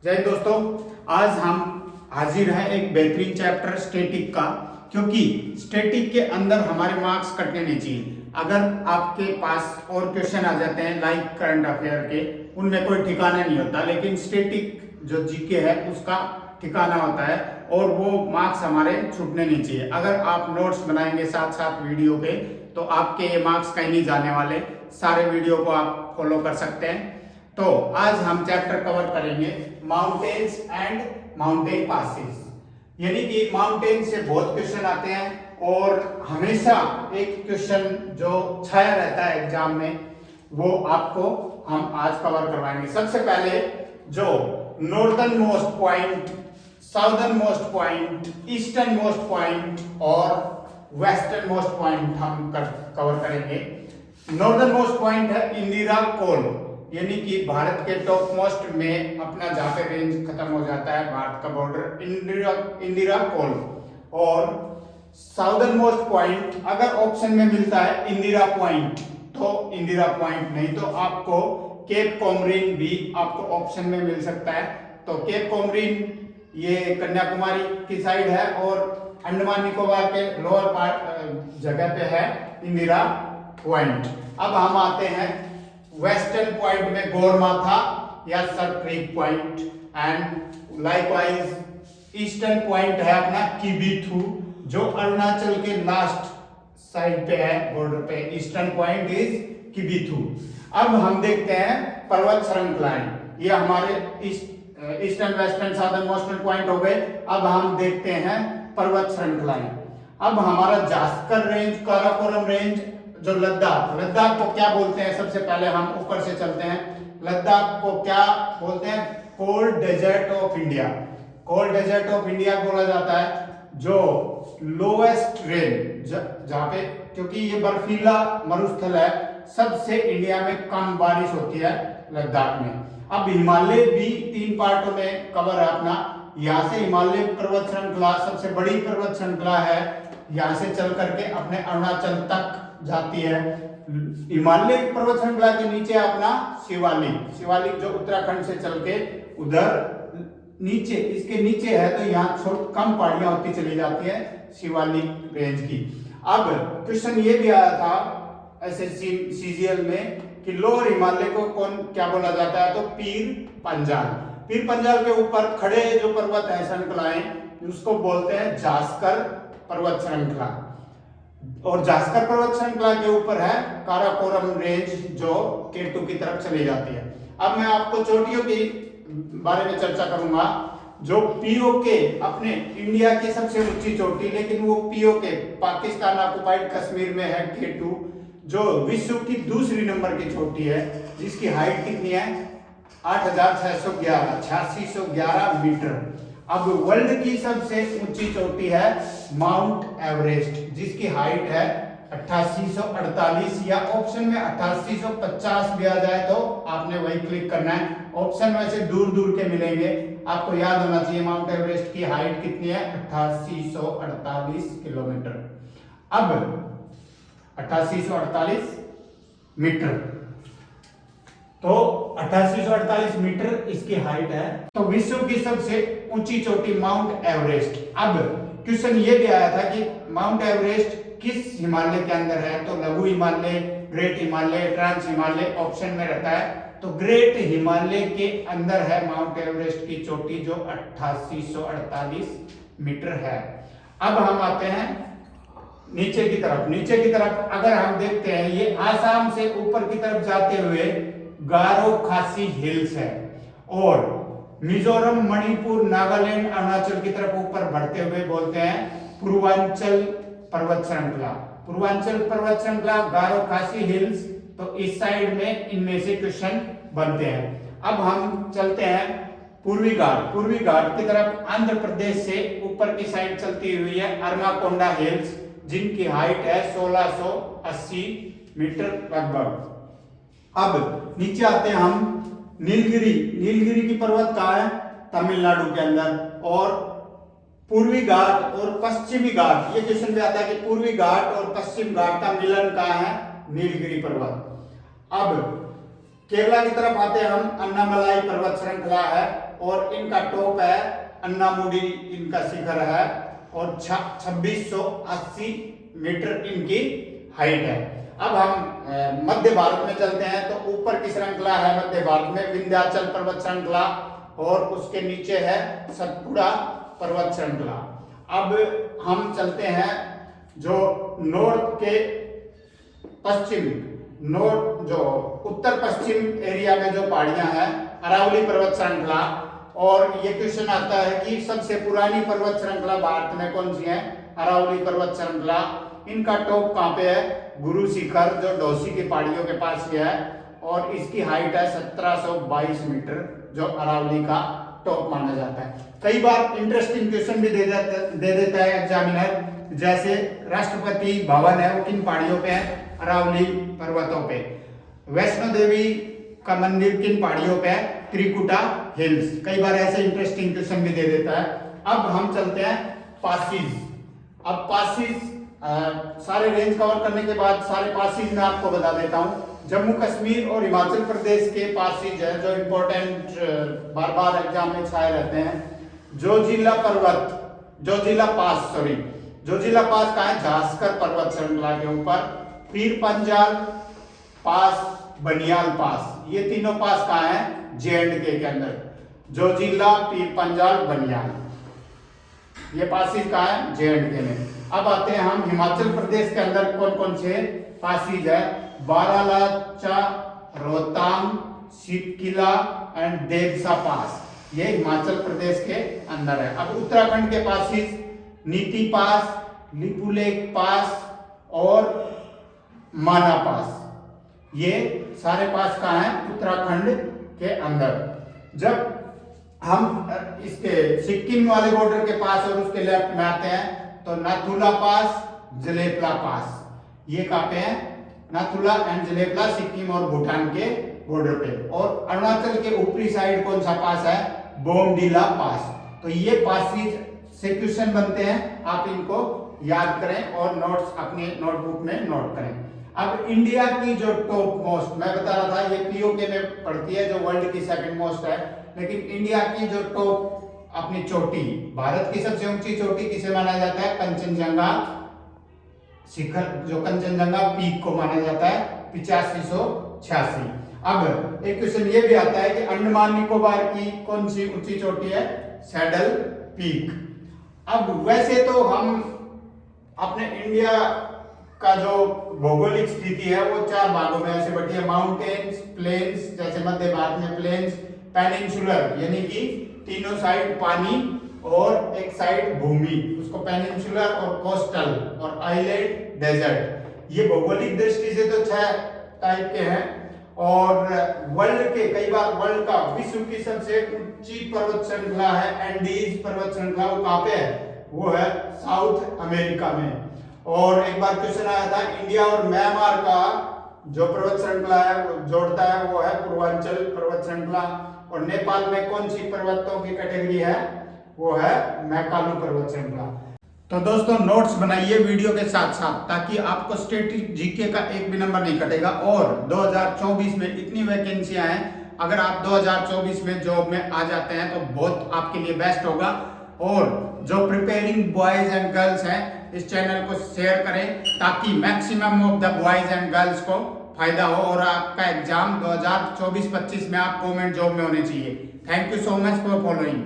जय हिंद दोस्तों, आज हम हाजिर हैं एक बेहतरीन चैप्टर स्टैटिक का। क्योंकि स्टैटिक के अंदर हमारे मार्क्स कटने नहीं चाहिए। अगर आपके पास और क्वेश्चन आ जाते हैं लाइक करंट अफेयर के, उनमें कोई ठिकाना नहीं होता, लेकिन स्टैटिक जो जीके है उसका ठिकाना होता है और वो मार्क्स हमारे छूटने नहीं चाहिए। अगर आप नोट्स बनाएंगे साथ साथ वीडियो के तो आपके ये मार्क्स कहीं नहीं जाने वाले। सारे वीडियो को आप फॉलो कर सकते हैं। तो आज हम चैप्टर कवर करेंगे माउंटेन्स एंड माउंटेन पासेस। यानी कि माउंटेन से बहुत क्वेश्चन आते हैं और हमेशा एक क्वेश्चन जो छाया रहता है एग्जाम में, वो आपको हम आज कवर करवाएंगे। सबसे पहले जो northern most point, southern most point, eastern most point और वेस्टर्न मोस्ट पॉइंट हम कवर करेंगे। नॉर्दर्न मोस्ट पॉइंट है इंदिरा कोल, यानी कि भारत के टॉप मोस्ट में अपना जहां पे रेंज खत्म हो जाता है भारत का बॉर्डर, इंदिरा कोल। और साउदर्न मोस्ट पॉइंट अगर ऑप्शन में मिलता है इंदिरा पॉइंट तो इंदिरा पॉइंट, नहीं तो आपको केप कोमरिन भी आपको ऑप्शन में मिल सकता है। तो केप कोमरिन ये कन्याकुमारी की साइड है और अंडमान निकोबार के लोअर पार्ट जगह पे है इंदिरा पॉइंट। अब हम आते हैं वेस्टर्न पॉइंट में गोरमाथा या sir creek point, and likewise eastern point है अपना किबिथु जो अरुणाचल के लास्ट साइड पे है, बॉर्डर पे। Eastern point is Kibithu. अब हम देखते हैं पर्वत श्रृंखलाएं। ये हमारे ईस्टर्न वेस्टर्न साउदर्न मोस्टर्न पॉइंट हो गए। अब हम देखते हैं पर्वत श्रृंखलाएं। अब हमारा जास्कर रेंज, काराकोरम रेंज, जो लद्दाख को क्या बोलते हैं, सबसे पहले हम ऊपर से चलते हैं। लद्दाख को क्या बोलते हैं? Cold desert of India. Cold desert of India बोला जाता है। जो लोएस्ट रेंज जहाँ पे, क्योंकि ये बर्फीला मरुस्थल है, सबसे इंडिया में कम बारिश होती है लद्दाख में। अब हिमालय भी 3 पार्टों में कवर है अपना। यहाँ से हिमालय पर्वत श्रृंखला सबसे बड़ी पर्वत श्रृंखला है, यहाँ से चल करके अपने अरुणाचल तक जाती है। हिमालय पर्वत श्रृंखला के नीचे अपना शिवालिक जो उत्तराखंड से चल के उधर नीचे, इसके नीचे है, तो यहाँ कम पहाड़ियां होती चली जाती है शिवालिक रेंज की। अब क्वेश्चन ये भी आया था एसएससी सीजीएल में कि लोअर हिमालय को कौन क्या बोला जाता है, तो पीर पंजाल के ऊपर खड़े जो पर्वत है श्रृंखलाएं, उसको बोलते हैं जास्कर पर्वत श्रृंखला। और जास्कर पर्वत श्रृंखला के ऊपर है काराकोरम रेंज जो केटू की तरफ चली जाती है। अब मैं आपको चोटियों की बारे में चर्चा करूंगा। जो पीओके, अपने इंडिया की सबसे ऊंची चोटी, लेकिन वो पीओके पाकिस्तान ऑक्युपाइड कश्मीर में है केटू, जो विश्व की दूसरी नंबर की चोटी है, जिसकी हाइट कितनी है? 8611 मीटर। अब वर्ल्ड की सबसे ऊंची चोटी है माउंट एवरेस्ट, जिसकी हाइट है 8848, या ऑप्शन में 8850 भी आ जाए तो आपने वही क्लिक करना है। ऑप्शन में से दूर दूर के मिलेंगे, आपको याद होना चाहिए माउंट एवरेस्ट की हाइट कितनी है? 8848 किलोमीटर। अब 8848 मीटर, तो 8848 मीटर इसकी हाइट है। तो विश्व की सबसे ऊंची चोटी माउंट एवरेस्ट। अब क्वेश्चन ये भी आया था कि माउंट एवरेस्ट किस हिमालय के अंदर है, तो लघु Himalaya, great Himalaya, trans Himalaya option में रहता है। तो ग्रेट हिमालय के अंदर है माउंट एवरेस्ट की चोटी जो 8848 मीटर है। अब हम आते हैं नीचे की तरफ अगर हम देखते हैं, ये आसाम से ऊपर की तरफ जाते हुए गारो खासी हिल्स है, और मिजोरम, मणिपुर, नागालैंड, अरुणाचल की तरफ ऊपर बढ़ते हुए बोलते हैं पूर्वांचल पर्वत श्रृंखला, गारो खासी हिल्स। तो इस साइड में इनमें से क्वेश्चन बनते हैं। अब हम चलते हैं पूर्वी घाट की तरफ। आंध्र प्रदेश से ऊपर की साइड चलती हुई है अरमाकोंडा हिल्स, जिनकी हाइट है 1680 मीटर लगभग। अब नीचे आते हैं हम नीलगिरी की पर्वत कहाँ है? तमिलनाडु के अंदर। और पूर्वी घाट और पश्चिमी घाट, ये क्वेश्चन भी आता है कि पूर्वी घाट और पश्चिम घाट का मिलन कहाँ है? नीलगिरी पर्वत। अब केरला की तरफ आते हैं हम, अन्नामलाई पर्वत श्रृंखला है और इनका टॉप है अन्नामुडी, इनका शिखर है और 2680 मीटर इनकी हाइट है। अब हम मध्य भारत में चलते हैं तो ऊपर की श्रृंखला है मध्य भारत में विंध्याचल पर्वत श्रृंखला और उसके नीचे है सतपुड़ा पर्वत श्रृंखला। अब हम चलते हैं जो नॉर्थ के पश्चिम, नॉर्थ जो उत्तर पश्चिम एरिया में जो पहाड़ियां हैं, अरावली पर्वत श्रृंखला। और ये क्वेश्चन आता है कि सबसे पुरानी पर्वत श्रृंखला भारत में कौन सी है? अरावली पर्वत श्रृंखला। इनका टॉप कहाँ पे है? गुरु शिखर, जो डोसी की पहाड़ियों के पास ही है और इसकी हाइट है 1722 मीटर, जो अरावली का टॉप माना जाता है। कई बार इंटरेस्टिंग क्वेश्चन भी दे देता है एग्जामिनर, जैसे राष्ट्रपति भवन है वो किन पहाड़ियों पे है? अरावली पर्वतों पे। वैष्णो देवी का मंदिर किन पहाड़ियों पे है? त्रिकुटा हिल्स। कई बार ऐसे इंटरेस्टिंग क्वेश्चन भी दे देता है। अब हम चलते हैं पासिस। अब पासिस सारे रेंज कवर करने के बाद सारे पासिस मैं आपको बता देता हूं। जम्मू कश्मीर और हिमाचल प्रदेश के पासिस है जो इम्पोर्टेंट बार बार एग्जाम में छाए रहते हैं। जोजिला पास का है झांसकर पर्वत श्रृंखला के ऊपर। पीर पंजाल पास, बनियाल पास, ये तीनों पास कहाँ है? J&K के अंदर। जोजिला, पीर पंजाल, बनियाल, ये पासिस कहाँ है? J&K में। अब आते हैं हम हिमाचल प्रदेश के अंदर कौन कौन से पासिस है? बारालाचा, रोहतांग, शितकिला एंड देवसा पास, ये हिमाचल प्रदेश के अंदर है। अब उत्तराखंड के पासिस नीति पास, लिपुलेख पास और माना पास, ये सारे पास कहाँ है? उत्तराखंड के अंदर। जब हम इसके सिक्किम वाले बॉर्डर के पास और उसके लेफ्ट में आते हैं तो नाथुला पास, जलेपला पास, ये कहाँ पे है? नाथुला एंड जलेपला, सिक्किम और भूटान के बॉर्डर पे। और अरुणाचल के ऊपरी साइड कौन सा पास है? बोमडिला पास। तो ये पासिस से क्वेश्चन बनते हैं, आप इनको याद करें और नोट्स अपने नोटबुक में नोट करें। अब इंडिया की जो टॉप मोस्ट, मैं बता रहा था ये पीओके में पड़ती है जो वर्ल्ड की सेकंड मोस्ट है, लेकिन इंडिया की जो टॉप अपनी चोटी, भारत की सबसे ऊंची चोटी किसे माना जाता है? कंचनजंगा शिखर, जो कंचनजंगा पीक को माना जाता है 8586। अब एक क्वेश्चन ये भी आता है कि अंडमान निकोबार की कौन सी ऊंची चोटी है? Saddle peak. अब वैसे तो हम अपने इंडिया का जो भौगोलिक स्थिति है वो चार भागों में ऐसे बटी है, माउंटेन्स, प्लेन्स, जैसे मध्य भारत में प्लेन्स, पेनिनसुलर यानी कि तीनों साइड पानी और एक साइड भूमि, उसको पेनिनसुलर, और कोस्टल और आइलैंड डेजर्ट। ये भौगोलिक दृष्टि से तो 6 टाइप के हैं। और वर्ल्ड के, कई बार वर्ल्ड का विश्व की सबसे ऊंची पर्वत श्रृंखला है एंडीज पर्वत श्रृंखला, वो कहाँ पे है? वो है साउथ अमेरिका में। और एक बार क्वेश्चन आया था इंडिया और म्यांमार का जो पर्वत श्रृंखला है वो जोड़ता है, वो है पूर्वांचल पर्वत श्रृंखला। और नेपाल में कौन सी पर्वतों की कैटेगरी है? वो है मैकालू पर्वत श्रृंखला। तो दोस्तों नोट्स बनाइए वीडियो के साथ साथ, ताकि आपको स्टैटिक जीके का एक भी नंबर नहीं कटेगा। और 2024 में इतनी वैकेंसियां हैं, अगर आप 2024 में जॉब में आ जाते हैं तो बहुत आपके लिए बेस्ट होगा। और जो प्रिपेयरिंग बॉयज एंड गर्ल्स हैं इस चैनल को शेयर करें, ताकि maximum of the boys and girls को फायदा हो और आपका एग्जाम 2024-25 में आप गवर्नमेंट जॉब में होने चाहिए। Thank you so much for following.